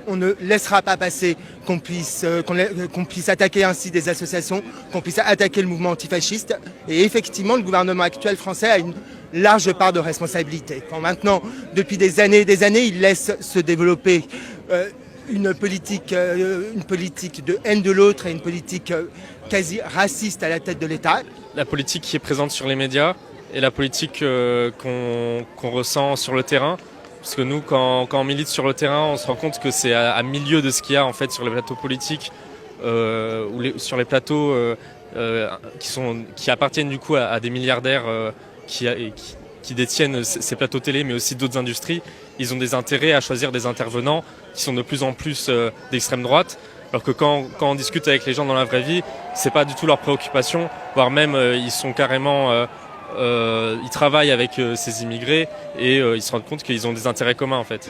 On ne laissera pas passer qu'on puisse attaquer ainsi des associations, qu'on puisse attaquer le mouvement antifasciste. Et effectivement, le gouvernement actuel français a une large part de responsabilité. Quand maintenant, depuis des années, il laisse se développer une politique de haine de l'autre et une politique quasi raciste à la tête de l'État. La politique qui est présente sur les médias et la politique qu'on ressent sur le terrain. Parce que nous, quand on milite sur le terrain, on se rend compte que c'est à milieu de ce qu'il y a en fait sur les plateaux politiques ou sur les plateaux qui appartiennent du coup à des milliardaires qui détiennent ces plateaux télé, mais aussi d'autres industries. Ils ont des intérêts à choisir des intervenants qui sont de plus en plus d'extrême droite. Alors que quand on discute avec les gens dans la vraie vie, c'est pas du tout leur préoccupation, voire même ils sont carrément ils travaillent avec ces immigrés et ils se rendent compte qu'ils ont des intérêts communs en fait.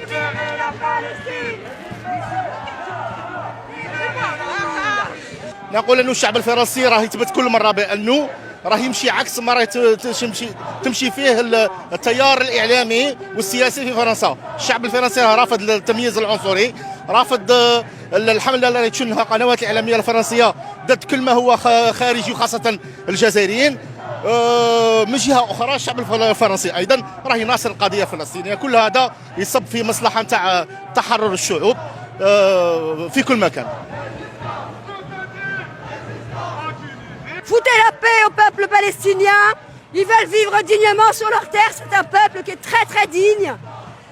نقول انه الشعب الفرنسي راه يثبت كل مره بانه راه يمشي عكس ما راه تمشي فيه التيار الاعلامي والسياسي في فرنسا. الشعب الفرنسي راه رافض التمييز العنصري، رافض الحمله التي تشنها القنوات الاعلاميه الفرنسيه ضد كل ما هو خارجي وخاصه الجزائريين. من جهه اخرى الشعب الفرنسي ايضا راه يناصر القضيه الفلسطينيه. كل هذا يصب في مصلحه نتاع تحرر الشعوب في كل مكان. Foutez la paix au peuple palestinien. Ils veulent vivre dignement sur leur terre. C'est un peuple qui est très très digne.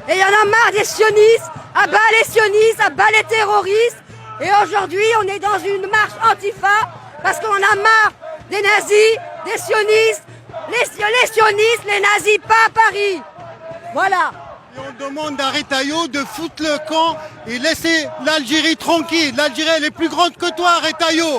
Et il y en a marre des sionistes. À bas les sionistes, à bas les terroristes. Et aujourd'hui, on est dans une marche antifa parce qu'on a marre des nazis, des sionistes. Les sionistes, les nazis, pas à Paris. Voilà. Et on demande à Retailleau de foutre le camp et laisser l'Algérie tranquille. L'Algérie elle est plus grande que toi, Retailleau.